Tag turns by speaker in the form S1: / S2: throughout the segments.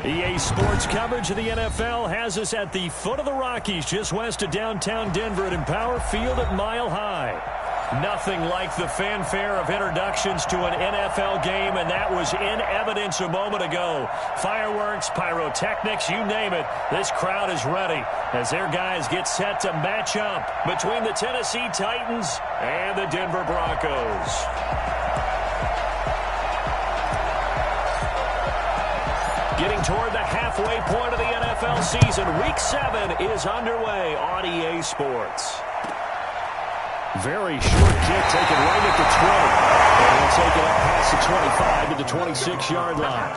S1: EA Sports coverage of the NFL has us at the foot of the Rockies, just west of downtown Denver at Empower Field at Mile High. Nothing like the fanfare of introductions to an NFL game, and that was in evidence a moment ago. Fireworks, pyrotechnics, you name it. This crowd is ready as their guys get set to match up between the Tennessee Titans and the Denver Broncos. Getting toward the halfway point of the NFL season, Week 7 is underway on EA Sports. Very short kick taken right at the 20. And they'll take it up past the 25 to the 26-yard line.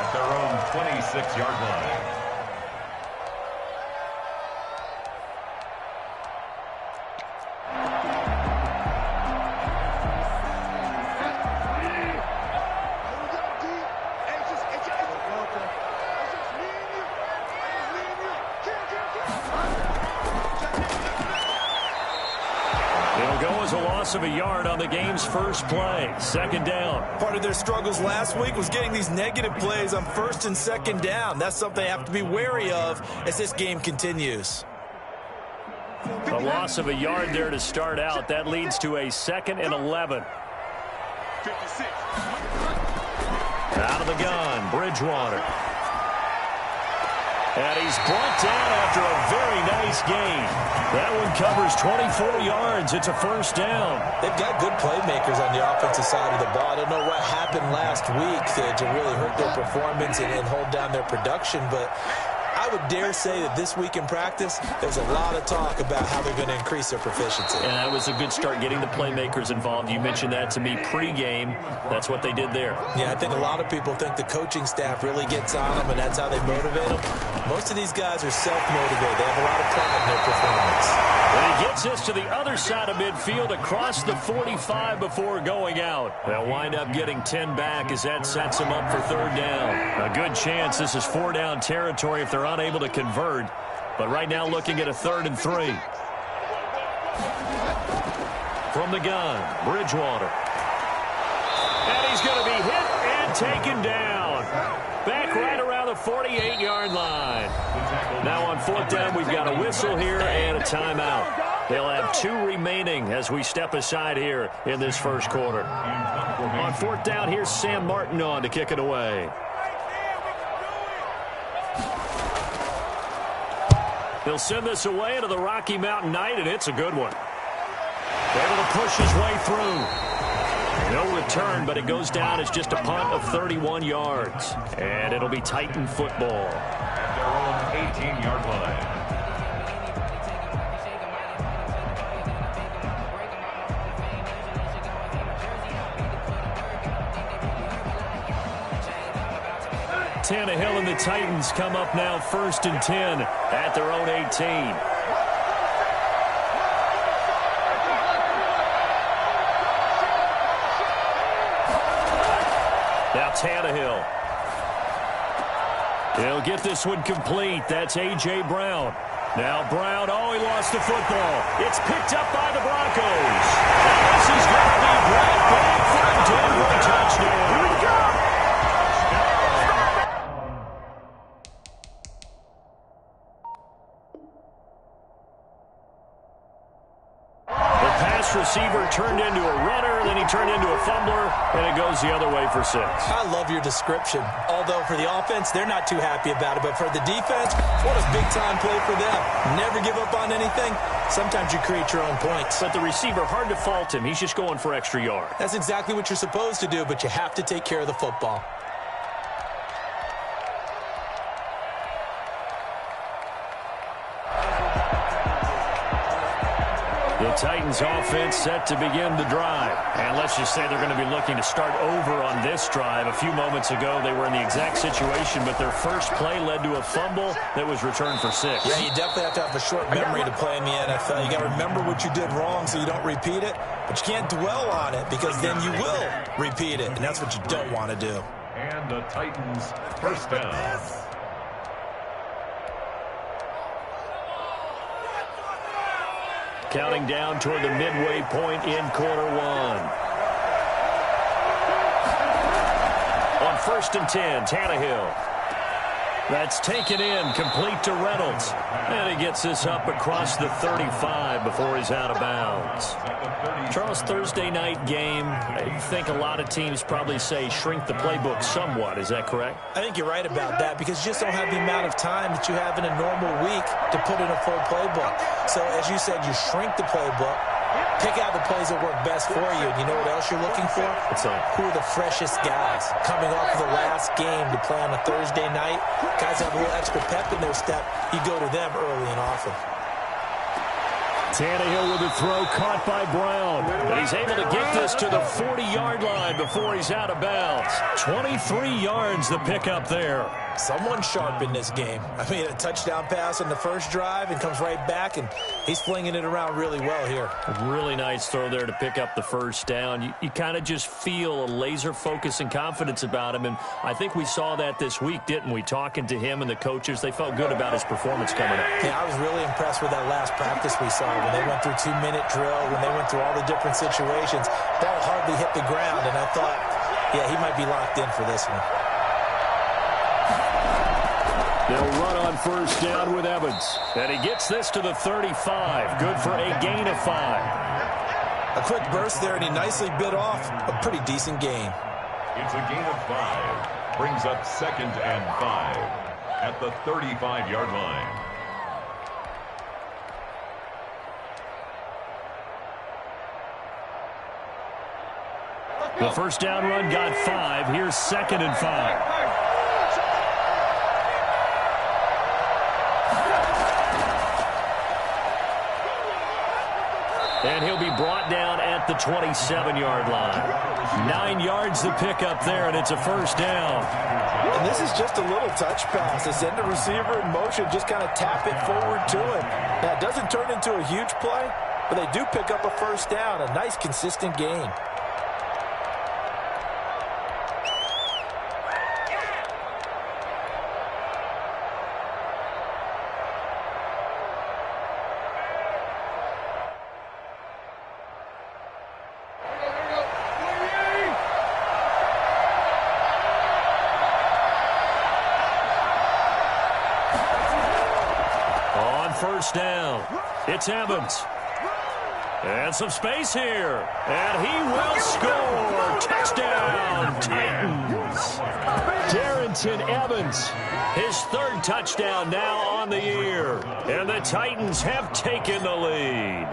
S2: At their own 26-yard line.
S1: Of a yard on the game's first play. Second down.
S3: Part of their struggles last week was getting these negative plays on first and second down. That's something they have to be wary of as this game continues.
S1: A loss of a yard there to start out. That leads to a 2nd and 11.
S4: 56.
S1: Out of the gun, Bridgewater. And he's brought down after a very nice gain. That one covers 24 yards. It's a first down.
S3: They've got good playmakers on the offensive side of the ball. I don't know what happened last week to really hurt their performance and hold down their production, but I would dare say that this week in practice, there's a lot of talk about how they're going to increase their proficiency.
S1: And that was a good start getting the playmakers involved. You mentioned that to me pregame. That's what they did there.
S3: Yeah, I think a lot of people think the coaching staff really gets on them, and that's how they motivate them. Most of these guys are self-motivated. They have a lot of pride in their performance.
S1: And he gets us to the other side of midfield across the 45 before going out. They'll wind up getting 10 back as that sets them up for third down. A good chance this is 4-down territory if they're unable to convert. But right now looking at a 3rd and 3. From the gun, Bridgewater. And he's going to be hit and taken down. Back right around the 48-yard line. Now on 4th down, we've got a whistle here and a timeout. They'll have 2 remaining as we step aside here in this first quarter. On 4th down, here's Sam Martin on to kick it away. He'll send this away into the Rocky Mountain Night, and it's a good one. Able to push his way through. No return, but it goes down as just a punt of 31 yards. And it'll be Titan football.
S2: At their own 18-yard line.
S1: Tannehill and the Titans come up now 1st and 10 at their own 18. Now Tannehill. He'll get this one complete. That's A.J. Brown. Now Brown, he lost the football. It's picked up by the Broncos. And this is going to be brought back for a Denver touchdown. Here we go. Receiver turned into a runner, then he turned into a fumbler, and it goes the other way for 6.
S3: I love your description. Although for the offense, they're not too happy about it. But for the defense, what a big-time play for them. Never give up on anything. Sometimes you create your own points.
S1: But the receiver, hard to fault him. He's just going for extra yard.
S3: That's exactly what you're supposed to do, but you have to take care of the football.
S1: The Titans offense set to begin the drive. And let's just say they're going to be looking to start over on this drive. A few moments ago, they were in the exact situation, but their first play led to a fumble that was returned for 6.
S3: Yeah, you definitely have to have a short memory to play in the NFL. You got to remember what you did wrong so you don't repeat it, but you can't dwell on it because then you will repeat it, and that's what you don't want to do.
S2: And the Titans first down.
S1: Counting down toward the midway point in quarter 1. On first and 10, Tannehill. That's taken in, complete to Reynolds. And he gets this up across the 35 before he's out of bounds. Charles, Thursday night game, I think a lot of teams probably say shrink the playbook somewhat. Is that correct?
S3: I think you're right about that because you just don't have the amount of time that you have in a normal week to put in a full playbook. So, as you said, you shrink the playbook, pick out the plays that work best for you. And you know what else you're looking for?
S1: What's that?
S3: Who are the freshest guys coming off of the last game to play on a Thursday night? Guys have a little extra pep in their step. You go to them early and often.
S1: Tannehill with a throw caught by Brown. And he's able to get this to the 40-yard line before he's out of bounds. 23 yards the pickup there.
S3: Someone sharp in this game. I mean, a touchdown pass on the first drive and comes right back, and he's flinging it around really well here.
S1: A really nice throw there to pick up the first down. You kind of just feel a laser focus and confidence about him, and I think we saw that this week, didn't we? Talking to him and the coaches, they felt good about his performance coming up.
S3: Yeah, I was really impressed with that last practice we saw when they went through 2-minute drill, when they went through all the different situations. Ball hardly hit the ground, and I thought, yeah, he might be locked in for this one.
S1: They'll run on first down with Evans. And he gets this to the 35. Good for a gain of 5.
S3: A quick burst there, and he nicely bit off a pretty decent gain.
S2: It's a gain of 5. Brings up 2nd and 5 at the 35-yard line.
S1: The first down run got 5. Here's 2nd and 5. And he'll be brought down at the 27-yard line. 9 yards the pickup there, and it's a first down.
S3: And this is just a little touch pass. They send the receiver in motion, just kind of tap it forward to him. Now, it doesn't turn into a huge play, but they do pick up a first down. A nice, consistent gain.
S1: First down. It's Evans. And some space here. And he will score. Touchdown, Titans. Darrington Evans. His 3rd touchdown now on the year. And the Titans have taken the lead.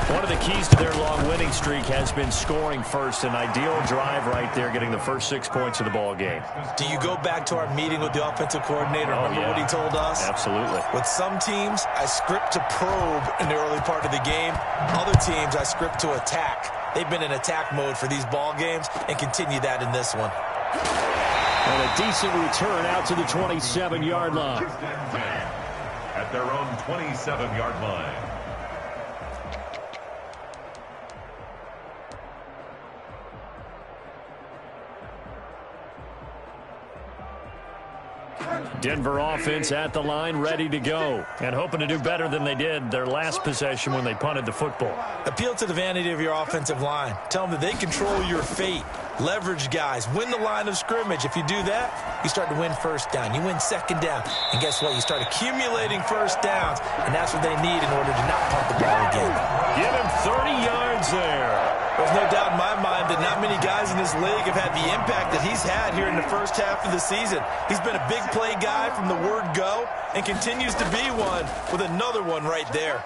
S1: One of the keys to their long winning streak has been scoring first. An ideal drive right there, getting the first 6 points of the ball game.
S3: Do you go back to our meeting with the offensive coordinator? Remember what he told us?
S1: Absolutely.
S3: With some teams, I script to probe in the early part of the game. Other teams, I script to attack. They've been in attack mode for these ball games and continue that in this one.
S1: And a decent return out to the 27-yard line.
S2: At their own 27-yard line.
S1: Denver offense at the line, ready to go, and hoping to do better than they did their last possession when they punted the football.
S3: Appeal to the vanity of your offensive line. Tell them that they control your fate. Leverage guys. Win the line of scrimmage. If you do that, you start to win first down. You win second down. And guess what? You start accumulating first downs, and that's what they need in order to not punt the ball again.
S1: Give him 30 yards there.
S3: There's no doubt in my mind that not many guys in this league have had the impact that he's had here in the first half of the season. He's been a big play guy from the word go and continues to be one with another one right there.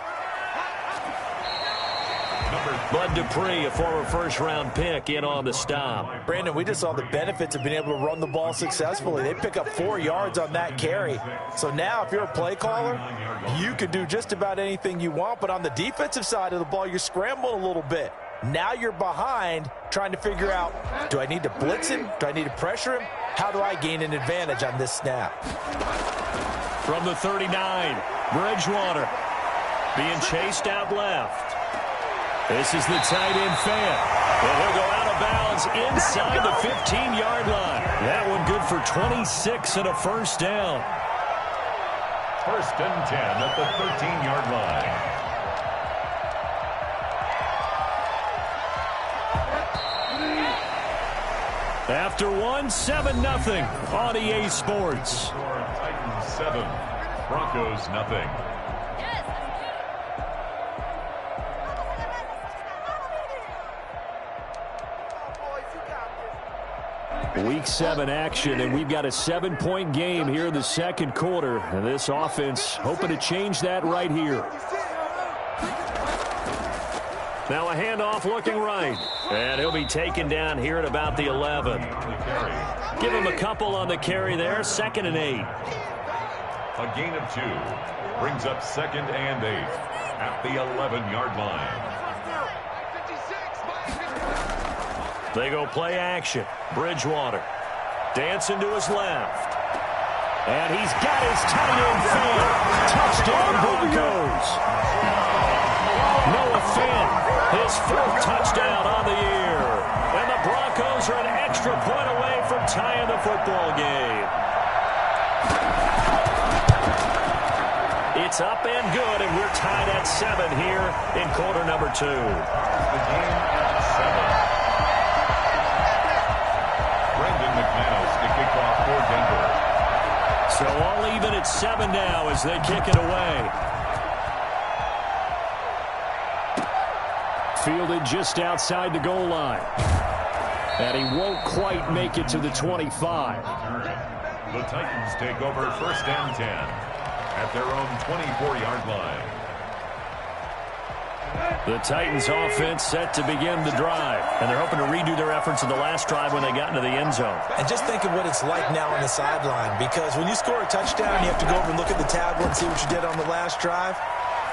S1: Bud Dupree, a former first-round pick, in on the stop.
S3: Brandon, we just saw the benefits of being able to run the ball successfully. They pick up 4 yards on that carry. So now if you're a play caller, you can do just about anything you want. But on the defensive side of the ball, you're scrambling a little bit. Now you're behind trying to figure out, do I need to blitz him? Do I need to pressure him? How do I gain an advantage on this snap?
S1: From the 39, Bridgewater being chased out left. This is the tight end fan. And he'll go out of bounds inside the 15-yard line. That one good for 26 and a first down.
S2: 1st and 10 at the 13-yard line.
S1: After one, 7-0 on EA Sports.
S2: Titans 7, Broncos nothing.
S1: Week 7 action, and we've got a 7-point game here in the second quarter. And this offense hoping to change that right here. Now a handoff looking right. And he'll be taken down here at about the 11. Give him a couple on the carry there. 2nd and 8.
S2: A gain of 2 brings up 2nd and 8 at the 11-yard line.
S1: They go play action. Bridgewater. Dancing to his left. And he's got his tight end fan. Touchdown Broncos. Noah Fant, his 4th touchdown on the year. And the Broncos are an extra point away from tying the football game. It's up and good, and we're tied at 7 here in quarter number 2.
S2: The game at 7. To kick off for Denver.
S1: So all even at 7 now as they kick it away. Fielded just outside the goal line. And he won't quite make it to the 25.
S2: The Titans take over 1st and 10 at their own 24-yard line.
S1: The Titans offense set to begin the drive, and they're hoping to redo their efforts in the last drive when they got into the end zone.
S3: And just think of what it's like now on the sideline, because when you score a touchdown, you have to go over and look at the tablet and see what you did on the last drive.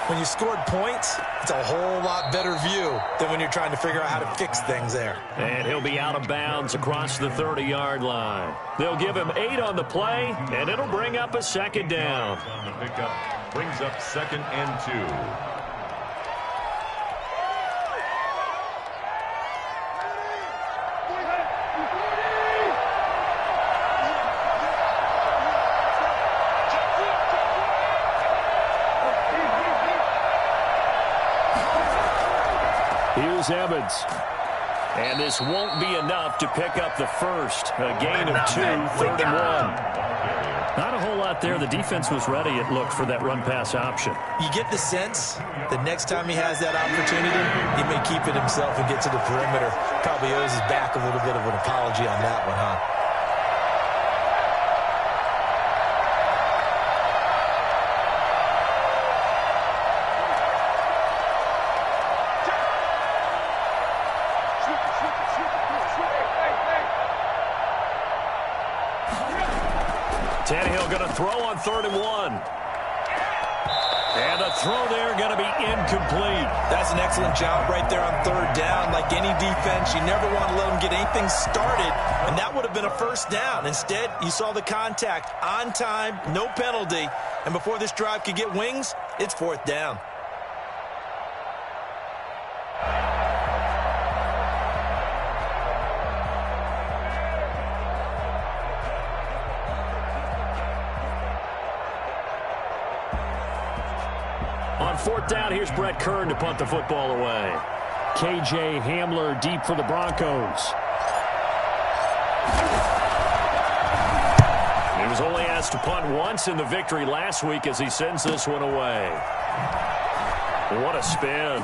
S3: When you scored points, it's a whole lot better view than when you're trying to figure out how to fix things there.
S1: And he'll be out of bounds across the 30-yard line. They'll give him 8 on the play, and it'll bring up a 2nd down.
S2: On the pickup brings up 2nd and 2.
S1: Here's Evans. And this won't be enough to pick up the first. A gain of 2, 3rd and 1. Not a whole lot there. The defense was ready, it looked, for that run-pass option.
S3: You get the sense that next time he has that opportunity, he may keep it himself and get to the perimeter. Probably owes his back a little bit of an apology on that one, huh?
S1: Tannehill going to throw on 3rd and 1. And the throw there going to be incomplete.
S3: That's an excellent job right there on 3rd down. Like any defense, you never want to let them get anything started, and that would have been a 1st down. Instead, you saw the contact on time, no penalty, and before this drive could get wings, it's 4th down.
S1: On 4th down, here's Brett Kern to punt the football away. KJ Hamler deep for the Broncos. He was only asked to punt once in the victory last week as he sends this one away. What a spin.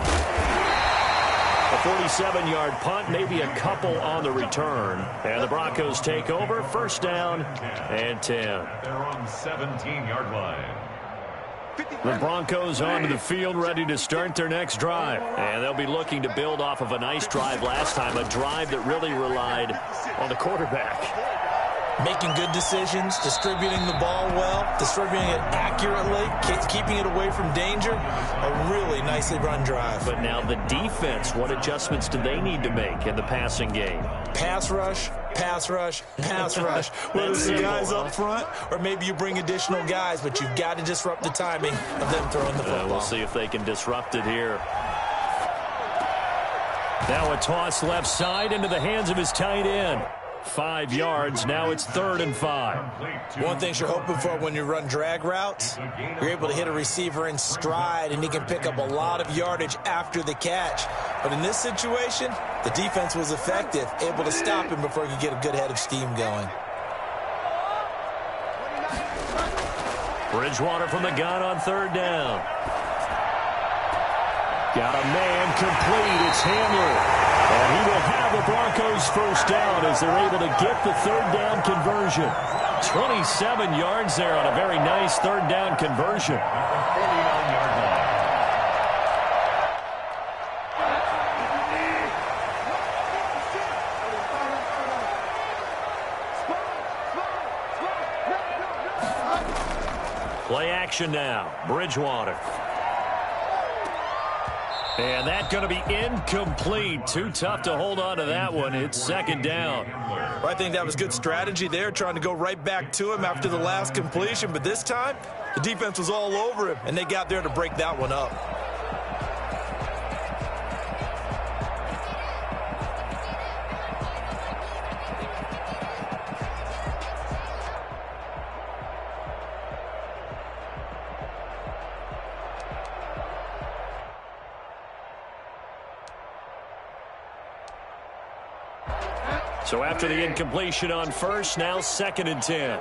S1: A 47-yard punt, maybe a couple on the return. And the Broncos take over, 1st down and 10.
S2: They're on 17-yard line.
S1: The Broncos onto the field ready to start their next drive. And they'll be looking to build off of a nice drive last time, a drive that really relied on the quarterback.
S3: Making good decisions, distributing the ball well, distributing it accurately, keeping it away from danger. A really nicely run drive.
S1: But now the defense, what adjustments do they need to make in the passing game?
S3: Pass rush, pass rush, pass rush. Whether it's the guys up front or maybe you bring additional guys, but you've got to disrupt the timing of them throwing the football.
S1: We'll see if they can disrupt it here. Now a toss left side into the hands of his tight end. 5 yards. Now it's 3rd and 5.
S3: One thing you're hoping for when you run drag routes, you're able to hit a receiver in stride, and he can pick up a lot of yardage after the catch. But in this situation, The defense was effective, able to stop him before he could get a good head of steam going.
S1: Bridgewater from the gun on third down. Got a man complete. It's Hamler. And he will have the Broncos first down as they're able to get the third down conversion. 27 yards there on a very nice third down conversion.
S2: 49-yard line.
S1: Play action now. Bridgewater. And that's going to be incomplete. Too tough to hold on to that one. It's second down.
S3: Well, I think that was good strategy there, trying to go right back to him after the last completion. But this time, the defense was all over him, and they got there to break that one up.
S1: So after the incompletion on first, now second and 10.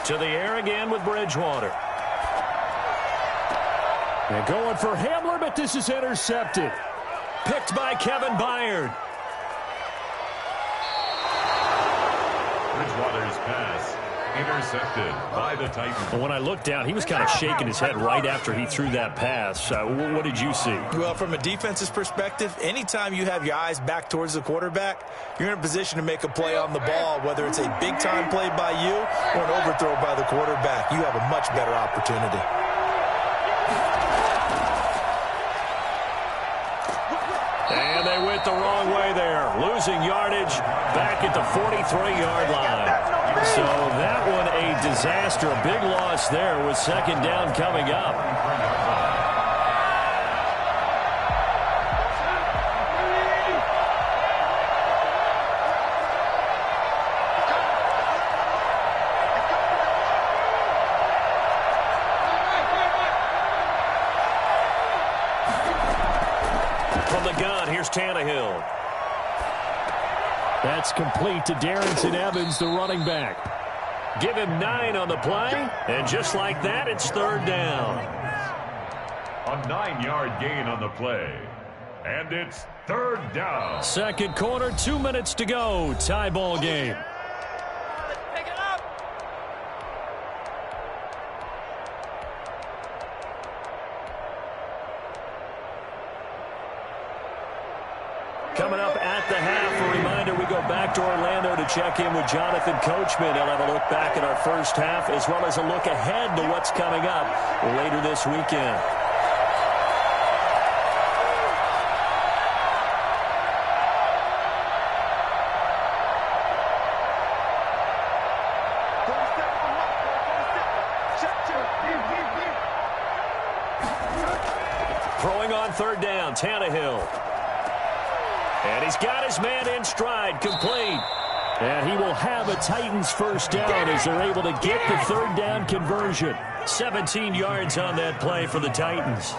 S1: To the air again with Bridgewater. And going for Hamler, but this is intercepted. Picked by Kevin Byard.
S2: Bridgewater's pass intercepted by the Titans.
S1: When I looked down, he was kind of shaking his head right after he threw that pass. What did you see?
S3: Well, from a defense's perspective, anytime you have your eyes back towards the quarterback, you're in a position to make a play on the ball, whether it's a big-time play by you or an overthrow by the quarterback. You have a much better opportunity.
S1: And they went the wrong way there, losing yardage back at the 43-yard line. So that one a disaster, a big loss there with second down coming up. From the gun, here's Tannehill. That's complete to Darrington Evans, the running back. Give him 9 on the play, and just like that, it's third down.
S2: A 9-yard gain on the play, and it's third down.
S1: Second quarter, 2 minutes to go. Tie ball game. Coming up at the half, a reminder, we go back to Orlando to check in with Jonathan Coachman. He'll have a look back at our first half as well as a look ahead to what's coming up later this weekend. Throwing on third down, Tannehill. And he's got his man in stride, complete. And he will have a Titans first down as they're able to get the third down conversion. 17 yards on that play for the Titans.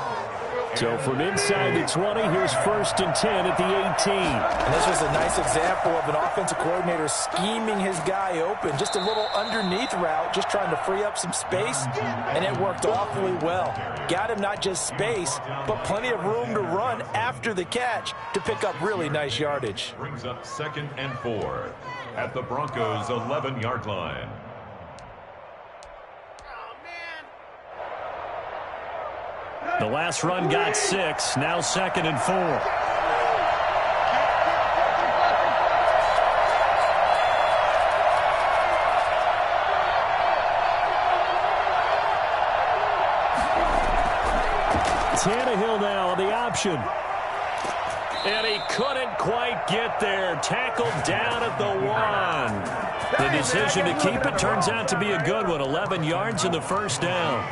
S1: So from inside the 20, here's first and 10 at the 18.
S3: And this was a nice example of an offensive coordinator scheming his guy open. Just a little underneath route, just trying to free up some space, and it worked awfully well. Got him not just space, but plenty of room to run after the catch to pick up really nice yardage.
S2: Brings up second and 4 at the Broncos' 11-yard line.
S1: The last run got 6, now second and 4. Tannehill now on the option. And he couldn't quite get there. Tackled down at the 1. The decision to keep it turns out to be a good one. 11 yards in the first down.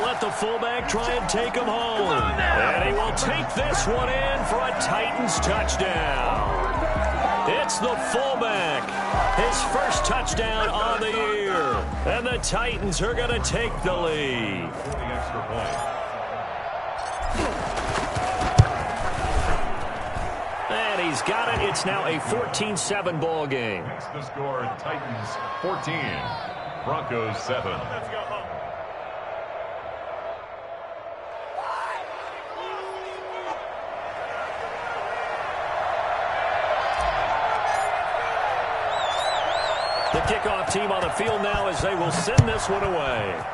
S1: They'll let the fullback try and take him home. And he will take this one in for a Titans touchdown. It's the fullback. His first touchdown on the year. And the Titans are going to take the lead.
S2: The extra point.
S1: And he's got it. It's now a 14-7 ball game.
S2: Makes the score Titans 14, Broncos 7. Let's go home.
S1: The kickoff team on the field now as they will send this one away.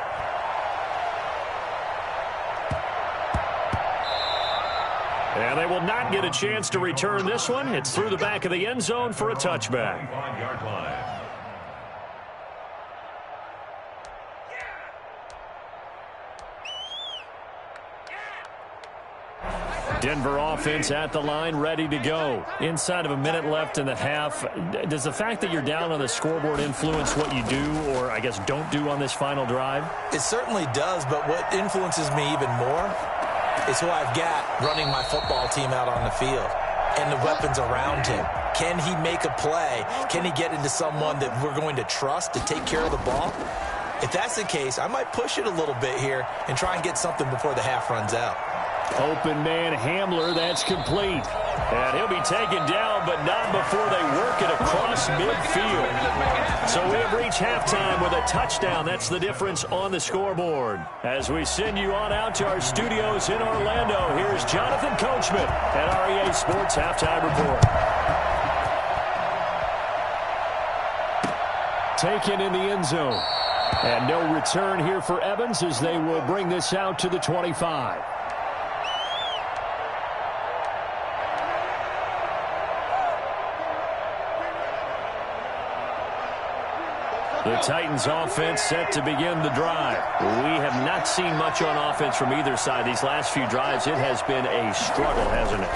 S1: And they will not get a chance to return this one. It's through the back of the end zone for a touchback.
S2: 5-yard line.
S1: Denver offense at the line, ready to go. Inside of a minute left in the half. Does the fact that you're down on the scoreboard influence what you do, or I guess don't do on this final drive?
S3: It certainly does, but what influences me even more is who I've got running my football team out on the field and the weapons around him. Can he make a play? Can he get into someone that we're going to trust to take care of the ball? If that's the case, I might push it a little bit here and try and get something before the half runs out.
S1: Open man Hamler, that's complete. And he'll be taken down, but not before they work it across midfield. So we have reached halftime with a touchdown. That's the difference on the scoreboard. As we send you on out to our studios in Orlando, here's Jonathan Coachman at REA Sports Halftime Report. Taken in the end zone. And no return here for Evans as they will bring this out to the 25. The Titans offense set to begin the drive. We have not seen much on offense from either side. These last few drives, it has been a struggle, hasn't it?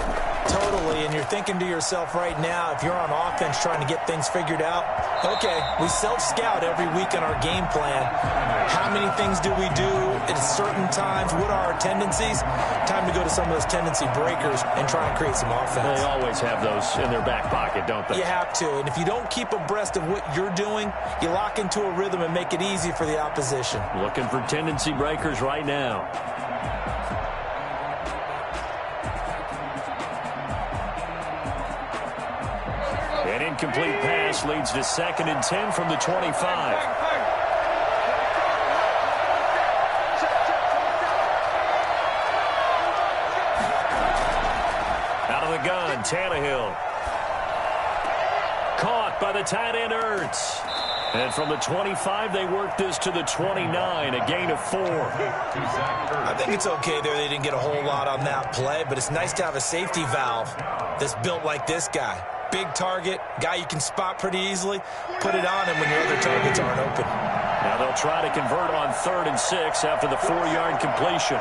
S3: Totally, and you're thinking to yourself right now, if you're on offense trying to get things figured out, okay, we self-scout every week in our game plan. How many things do we do at certain times? What are our tendencies? Time to go to some of those tendency breakers and try and create some offense.
S1: They always have those in their back pocket, don't they?
S3: You have to, and if you don't keep abreast of what you're doing, you lock into a rhythm and make it easy for the opposition.
S1: Looking for tendency breakers right now. An incomplete pass leads to 2nd and 10 from the 25. Out of the gun, Tannehill. Caught by the tight end Ertz. And from the 25, they work this to the 29, a gain of 4.
S3: I think it's okay there. They didn't get a whole lot on that play, but it's nice to have a safety valve that's built like this guy. Big target, guy you can spot pretty easily. Put it on him when your other targets aren't open.
S1: Now they'll try to convert on 3rd and 6 after the 4-yard completion.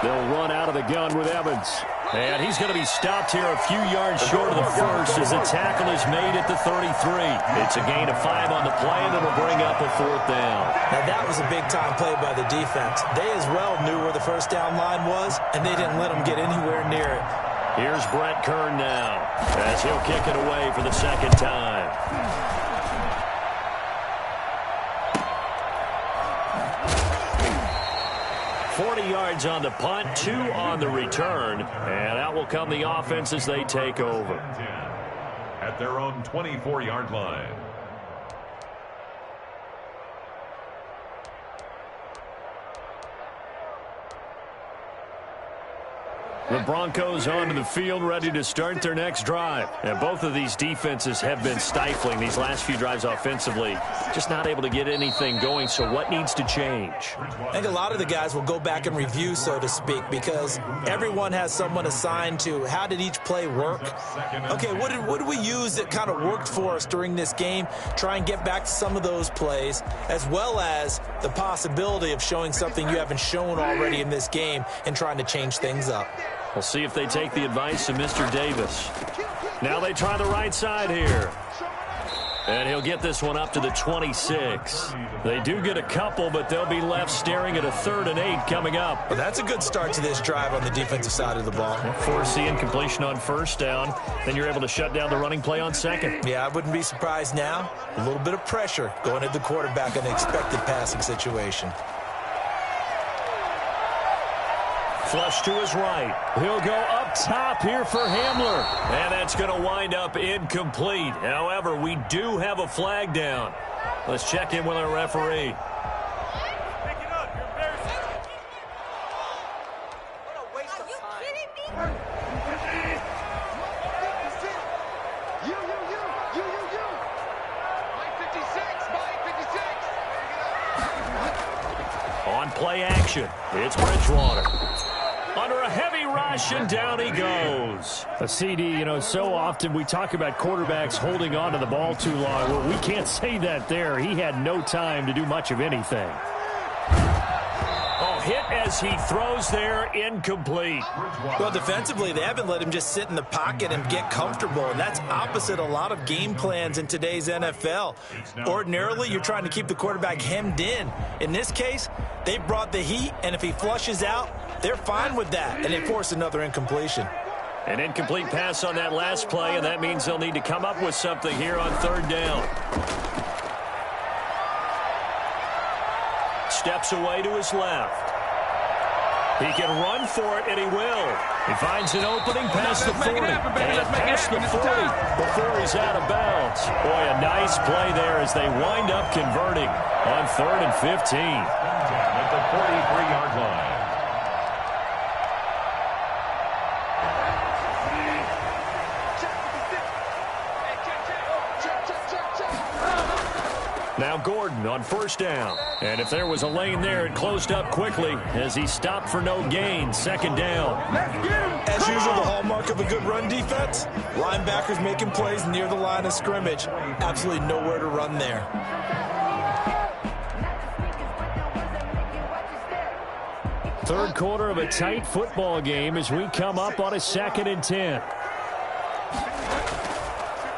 S1: They'll run out of the gun with Evans. And he's going to be stopped here a few yards short of the first as the tackle is made at the 33. It's a gain of 5 on the play, and it'll bring up a 4th down.
S3: Now, that was a big-time play by the defense. They as well knew where the first down line was, and they didn't let them get anywhere near it.
S1: Here's Brett Kern now as he'll kick it away for the 2nd time. 40 yards on the punt, 2 on the return, and out will come the offense as they take over.
S2: At their own 24-yard line.
S1: The Broncos onto the field, ready to start their next drive. And both of these defenses have been stifling these last few drives offensively. Just not able to get anything going, so what needs to change?
S3: I think a lot of the guys will go back and review, so to speak, because everyone has someone assigned to how did each play work. Okay, what did we use that kind of worked for us during this game? Try and get back to some of those plays, as well as the possibility of showing something you haven't shown already in this game and trying to change things up.
S1: We'll see if they take the advice of Mr. Davis. Now they try the right side here. And he'll get this one up to the 26. They do get a couple, but they'll be left staring at a 3rd and 8 coming up.
S3: Well, that's a good start to this drive on the defensive side of the ball.
S1: Force the incompletion on 1st down. Then you're able to shut down the running play on 2nd.
S3: Yeah, I wouldn't be surprised now. A little bit of pressure going at the quarterback in an expected passing situation.
S1: Flush to his right. He'll go up top here for Hamler. And that's going to wind up incomplete. However, we do have a flag down. Let's check in with our referee. On play action, it's Bridgewater. Under a heavy rush, and down he goes. A CD, so often we talk about quarterbacks holding on to the ball too long. Well, we can't say that there. He had no time to do much of anything. Oh, hit as he throws there, incomplete.
S3: Well, defensively, they haven't let him just sit in the pocket and get comfortable, and that's opposite a lot of game plans in today's NFL. Ordinarily, you're trying to keep the quarterback hemmed in. In this case, they brought the heat, and if he flushes out, they're fine with that, and they force another incompletion.
S1: An incomplete pass on that last play, and that means they'll need to come up with something here on 3rd down. Steps away to his left. He can run for it, and he will. He finds an opening past the 40, and past the 40 before he's out of bounds. Boy, a nice play there as they wind up converting on 3rd and 15.
S2: At the 43-yard line.
S1: Now Gordon on 1st down. And if there was a lane there, it closed up quickly as he stopped for no gain. 2nd down.
S3: As usual, the hallmark of a good run defense, linebackers making plays near the line of scrimmage. Absolutely nowhere to run there.
S1: Third quarter of a tight football game as we come up on a 2nd and 10.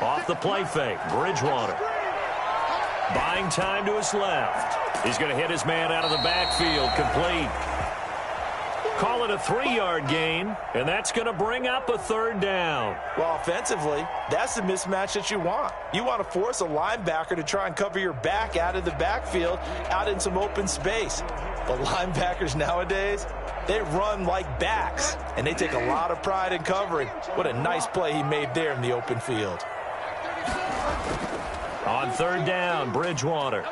S1: Off the play fake, Bridgewater. Buying time to his left. He's going to hit his man out of the backfield, complete. Call it a 3-yard gain, and that's going to bring up a 3rd down.
S3: Well, offensively, that's the mismatch that you want. You want to force a linebacker to try and cover your back out of the backfield, out in some open space. But linebackers nowadays, they run like backs, and they take a lot of pride in covering. What a nice play he made there in the open field.
S1: On 3rd down, Bridgewater.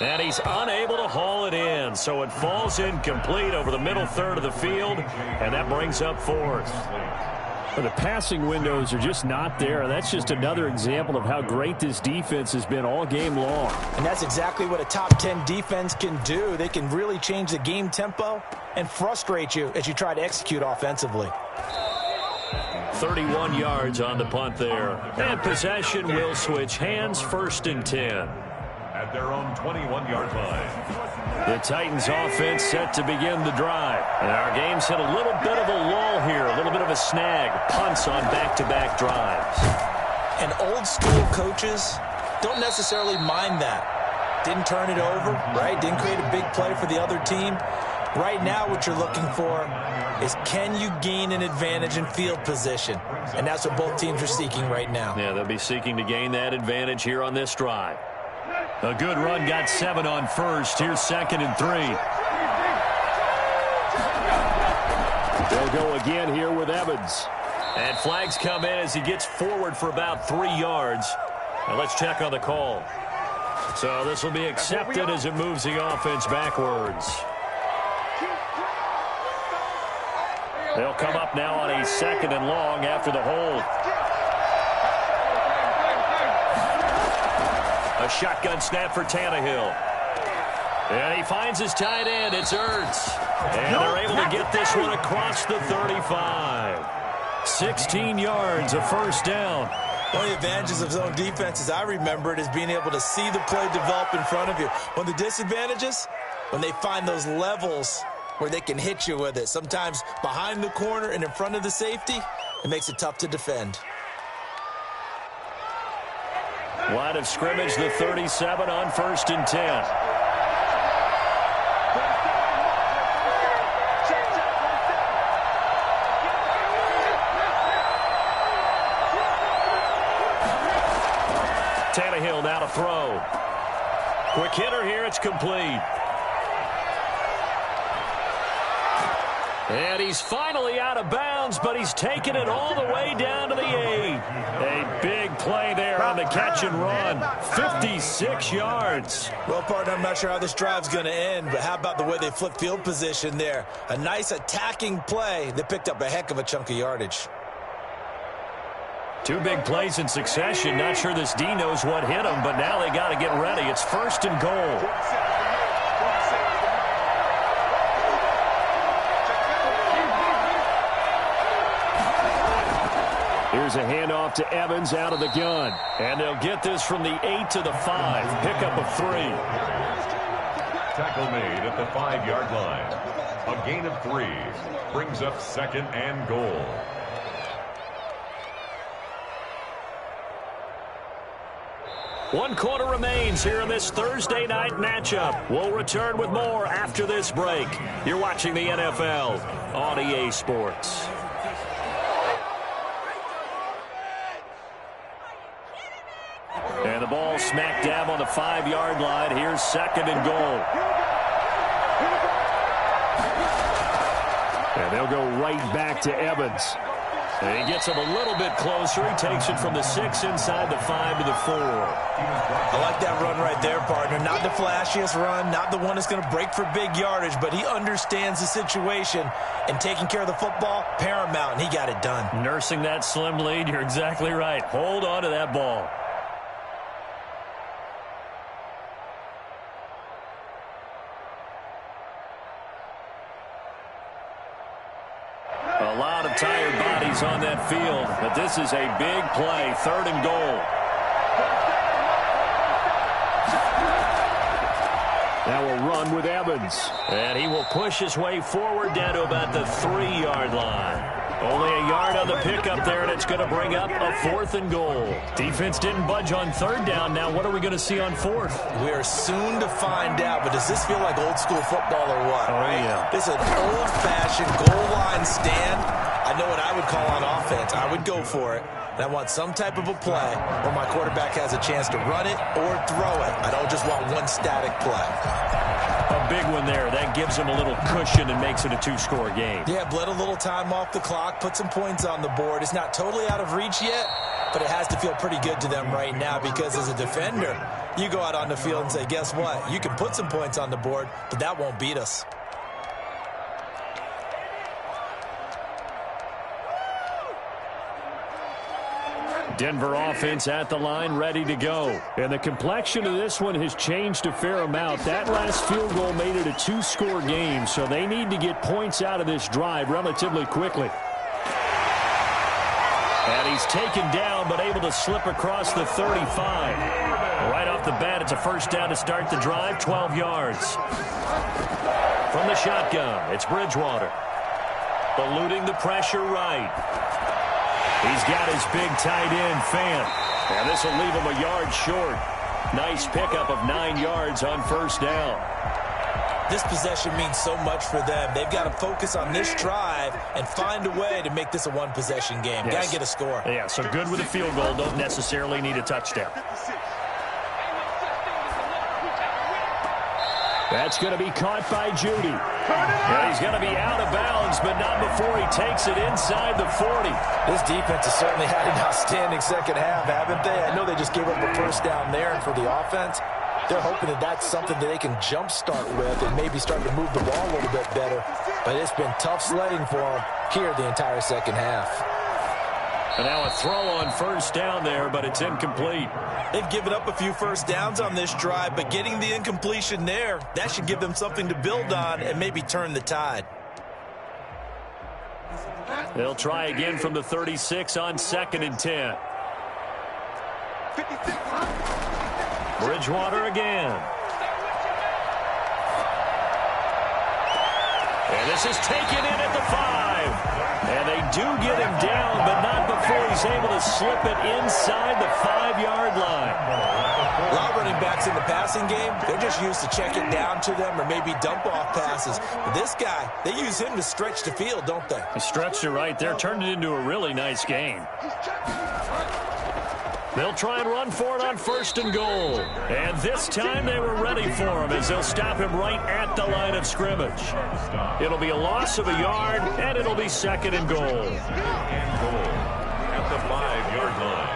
S1: And he's unable to haul it in, so it falls incomplete over the middle 3rd of the field, and that brings up 4th. Well, the passing windows are just not there. That's just another example of how great this defense has been all game long.
S3: And that's exactly what a top 10 defense can do. They can really change the game tempo and frustrate you as you try to execute offensively.
S1: 31 yards on the punt there. And possession will switch hands, 1st and 10.
S2: At their own 21-yard line.
S1: The Titans offense set to begin the drive. And our game's hit a little bit of a lull here, a little bit of a snag. Punts on back-to-back drives.
S3: And old-school coaches don't necessarily mind that. Didn't turn it over, right? Didn't create a big play for the other team. Right now what you're looking for is, can you gain an advantage in field position? And that's what both teams are seeking right now.
S1: Yeah, they'll be seeking to gain that advantage here on this drive. A good run, got 7 on 1st. Here's 2nd and 3. They'll go again here with Evans. And flags come in as he gets forward for about 3 yards. Now let's check on the call. So this will be accepted as it moves the offense backwards. They'll come up now on a 2nd and long after the hold. A shotgun snap for Tannehill. And he finds his tight end. It's Ertz. And they're able to get this one across the 35. 16 yards, a 1st down.
S3: One of the advantages of zone defense, as I remember it, is being able to see the play develop in front of you. One of the disadvantages, when they find those levels where they can hit you with it. Sometimes behind the corner and in front of the safety, it makes it tough to defend.
S1: Line of scrimmage, the 37 on 1st and 10. Tannehill now to throw. Quick hitter here, it's complete. And he's finally out of bounds, but he's taken it all the way down to the 8. A big play there on the catch and run. 56 yards.
S3: Well, partner, I'm not sure how this drive's going to end, but how about the way they flipped field position there? A nice attacking play that picked up a heck of a chunk of yardage.
S1: 2 big plays in succession. Not sure this D knows what hit him, but now they got to get ready. It's 1st and goal. Here's a handoff to Evans out of the gun. And they'll get this from the 8 to the 5. Pickup of 3.
S2: Tackle made at the 5-yard line. A gain of 3 brings up 2nd and goal.
S1: One quarter remains here in this Thursday night matchup. We'll return with more after this break. You're watching the NFL on EA Sports. And the ball smack dab on the 5-yard line. Here's 2nd and goal. And they'll go right back to Evans. And he gets him a little bit closer. He takes it from the 6 inside the 5 to the 4.
S3: I like that run right there, partner. Not the flashiest run, not the one that's going to break for big yardage, but he understands the situation, and taking care of the football, paramount, and he got it done.
S1: Nursing that slim lead, you're exactly right. Hold on to that ball. A lot of tired bodies on that field, but this is a big play. 3rd and goal. Now we'll run with Evans. And he will push his way forward down to about the 3-yard line. Only a yard on the pickup there, and it's going to bring up a 4th and goal. Defense didn't budge on 3rd down. Now what are we going to see on 4th?
S3: We are soon to find out, but does this feel like old school football or what?
S1: Oh,
S3: right?
S1: Yeah.
S3: This is an old-fashioned goal line stand. I know what I would call on offense. I would go for it. And I want some type of a play where my quarterback has a chance to run it or throw it. I don't just want one static play.
S1: A big one there. That gives him a little cushion and makes it a 2-score game.
S3: Yeah, bled a little time off the clock, put some points on the board. It's not totally out of reach yet, but it has to feel pretty good to them right now because as a defender, you go out on the field and say, guess what? You can put some points on the board, but that won't beat us.
S1: Denver offense at the line, ready to go. And the complexion of this one has changed a fair amount. That last field goal made it a 2-score game, so they need to get points out of this drive relatively quickly. And he's taken down, but able to slip across the 35. Right off the bat, it's a 1st down to start the drive, 12 yards. From the shotgun, it's Bridgewater. Eluding the pressure right. He's got his big tight end, Fant. And this will leave him a yard short. Nice pickup of 9 yards on 1st down.
S3: This possession means so much for them. They've got to focus on this drive and find a way to make this a one-possession game.
S1: Yes.
S3: Got to get a score.
S1: Yeah, so good with a field goal. Don't necessarily need a touchdown. That's going to be caught by Judy. And he's going to be out of bounds, but not before he takes it inside the 40.
S3: This defense has certainly had an outstanding second half, haven't they? I know they just gave up a 1st down there, and for the offense, they're hoping that that's something that they can jumpstart with and maybe start to move the ball a little bit better. But it's been tough sledding for them here the entire second half.
S1: And now a throw on 1st down there, but it's incomplete.
S3: They've given up a few 1st downs on this drive, but getting the incompletion there, that should give them something to build on and maybe turn the tide.
S1: They'll try again from the 36 on 2nd and 10. Bridgewater again. And this is taken in at the 5. And they do get him down, but not before he's able to slip it inside the 5-yard line.
S3: A lot of running backs in the passing game, they're just used to check it down to them or maybe dump-off passes. But this guy, they use him to stretch the field, don't they?
S1: He stretched it right there, turned it into a really nice game. They'll try and run for it on 1st and goal. And this time they were ready for him as they'll stop him right at the line of scrimmage. It'll be a loss of a yard, and it'll be 2nd and goal.
S2: And goal at the 5-yard line.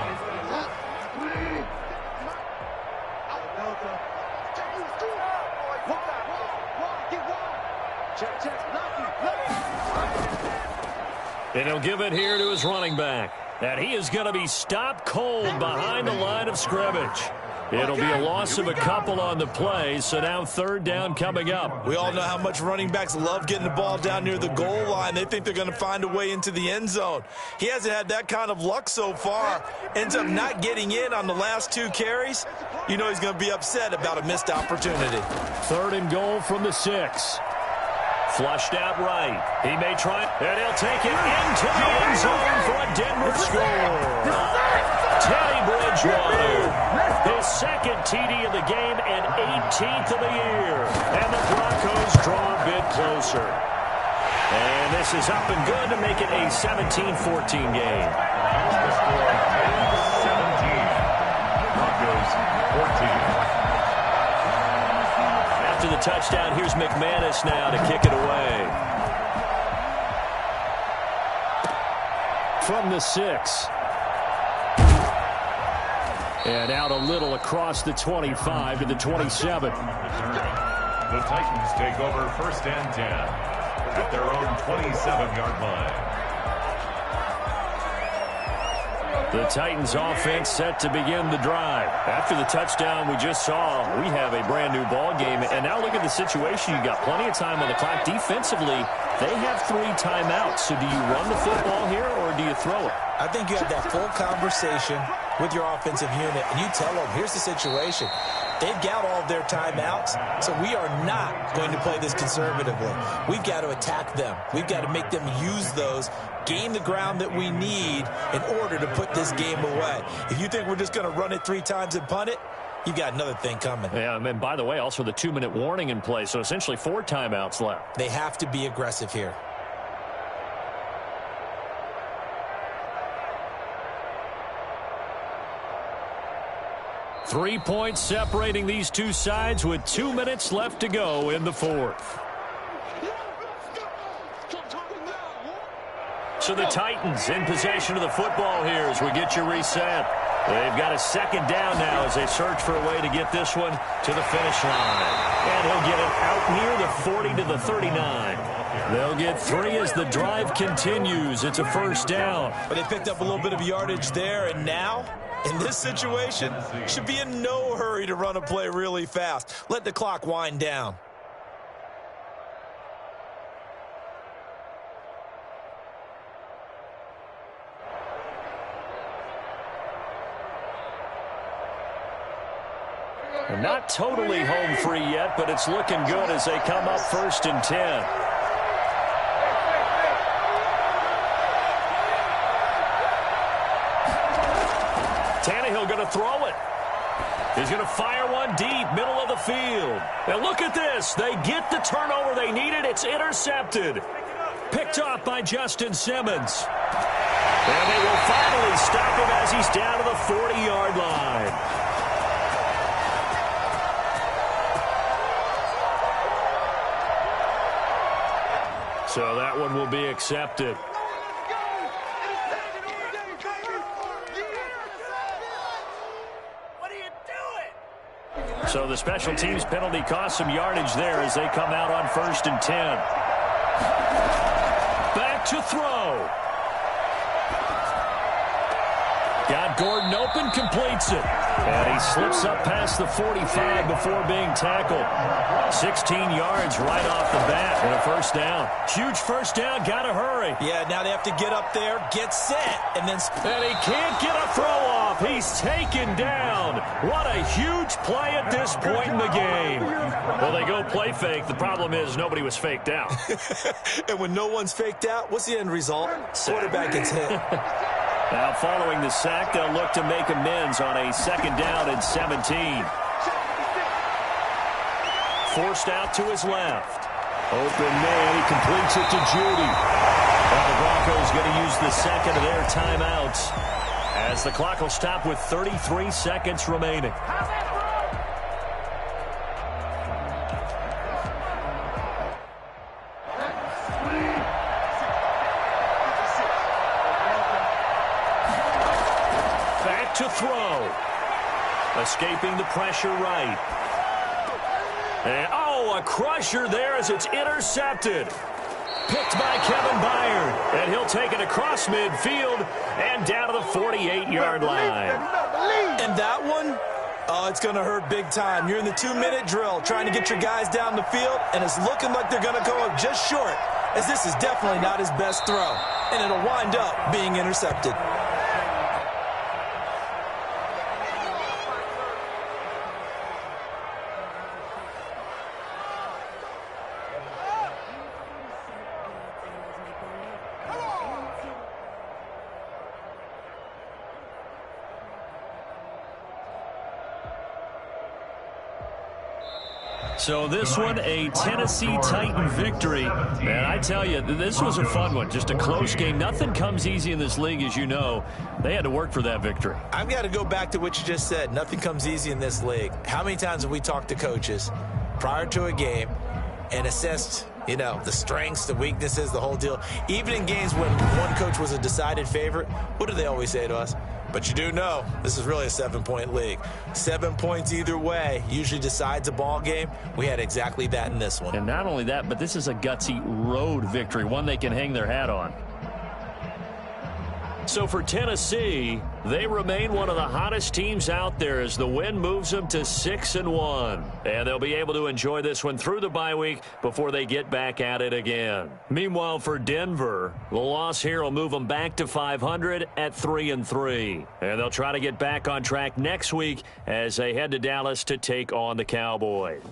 S1: And he'll give it here to his running back. And he is going to be stopped cold behind the line of scrimmage. It'll be a loss of a couple on the play, so now 3rd down coming up.
S3: We all know how much running backs love getting the ball down near the goal line. They think they're going to find a way into the end zone. He hasn't had that kind of luck so far. Ends up not getting in on the last 2 carries. You know he's going to be upset about a missed opportunity.
S1: 3rd and goal from the 6. Flushed out right. He may try, and he'll take it into the end zone for a Denver score. Teddy Bridgewater, his 2nd TD of the game and 18th of the year. And the Broncos draw a bit closer. And this is up and good to make it a 17-14 game.
S2: The score, 17. Broncos 14.
S1: After the touchdown, here's McManus now to kick it away. From the 6. And out a little across the 25 to the 27.
S2: The Titans take over 1st and 10 at their own 27-yard line.
S1: The Titans offense set to begin the drive. After the touchdown we just saw, we have a brand new ball game. And now look at the situation. You got plenty of time on the clock. Defensively, they have 3 timeouts. So do you run the football here or do you throw it?
S3: I think you have that full conversation with your offensive unit, and you tell them, here's the situation. They've got all of their timeouts, so we are not going to play this conservatively. We've got to attack them. We've got to make them use those, gain the ground that we need in order to put this game away. If you think we're just going to run it 3 times and punt it, you've got another thing coming.
S1: Yeah, and by the way, also the 2-minute warning in play, so essentially 4 timeouts left.
S3: They have to be aggressive here.
S1: Three points separating these two sides with 2 minutes left to go in the 4th. So the Titans in possession of the football here as we get you reset. They've got a 2nd down now as they search for a way to get this one to the finish line. And he'll get it out near the 40 to the 39. They'll get 3 as the drive continues. It's a 1st down.
S3: But they picked up a little bit of yardage there, and now, in this situation, should be in no hurry to run a play really fast. Let the clock wind down.
S1: Not totally home free yet, but it's looking good as they come up 1st and 10. Tannehill going to throw it. He's going to fire one deep, middle of the field. And look at this. They get the turnover they needed. It's intercepted. Picked off by Justin Simmons. And they will finally stop him as he's down to the 40-yard line. So that one will be accepted. So the special teams penalty cost some yardage there as they come out on 1st and 10. Back to throw. Got Gordon open, completes it. And he slips up past the 45 before being tackled. 16 yards right off the bat and a first down. Huge first down, got to hurry.
S3: Yeah, now they have to get up there, get set, and then...
S1: And he can't get a throw off. He's taken down. What a huge play at this point in the game. Well, they go play fake. The problem is nobody was faked out.
S3: And when no one's faked out, what's the end result? Quarterback gets hit.
S1: Now, following the sack, they'll look to make amends on a second down and 17. Forced out to his left. Open man, he completes it to Judy. Now the Broncos going to use the second of their timeouts as the clock will stop with 33 seconds remaining. Back to throw. Escaping the pressure right. And, oh, a crusher there as it's intercepted. Picked by Kevin Byard. And he'll take it across midfield and down to the 48-yard line.
S3: And that one, oh, it's going to hurt big time. You're in the 2-minute drill trying to get your guys down the field, and it's looking like they're going to go up just short, as this is definitely not his best throw. And it'll wind up being intercepted.
S1: So this one, a Tennessee Titan victory. And I tell you, this was a fun one. Just a close game. Nothing comes easy in this league, as you know. They had to work for that victory.
S3: I've got to go back to what you just said. Nothing comes easy in this league. How many times have we talked to coaches prior to a game and assessed, you know, the strengths, the weaknesses, the whole deal? Even in games when one coach was a decided favorite, what do they always say to us? But you do know this is really a 7-point league. 7 points either way usually decides a ball game. We had exactly that in this one.
S1: And not only that, but this is a gutsy road victory, one they can hang their hat on. So for Tennessee, they remain one of the hottest teams out there as the win moves them to 6-1. And they'll be able to enjoy this one through the bye week before they get back at it again. Meanwhile, for Denver, the loss here will move them back to 500 at 3-3. And they'll try to get back on track next week as they head to Dallas to take on the Cowboys.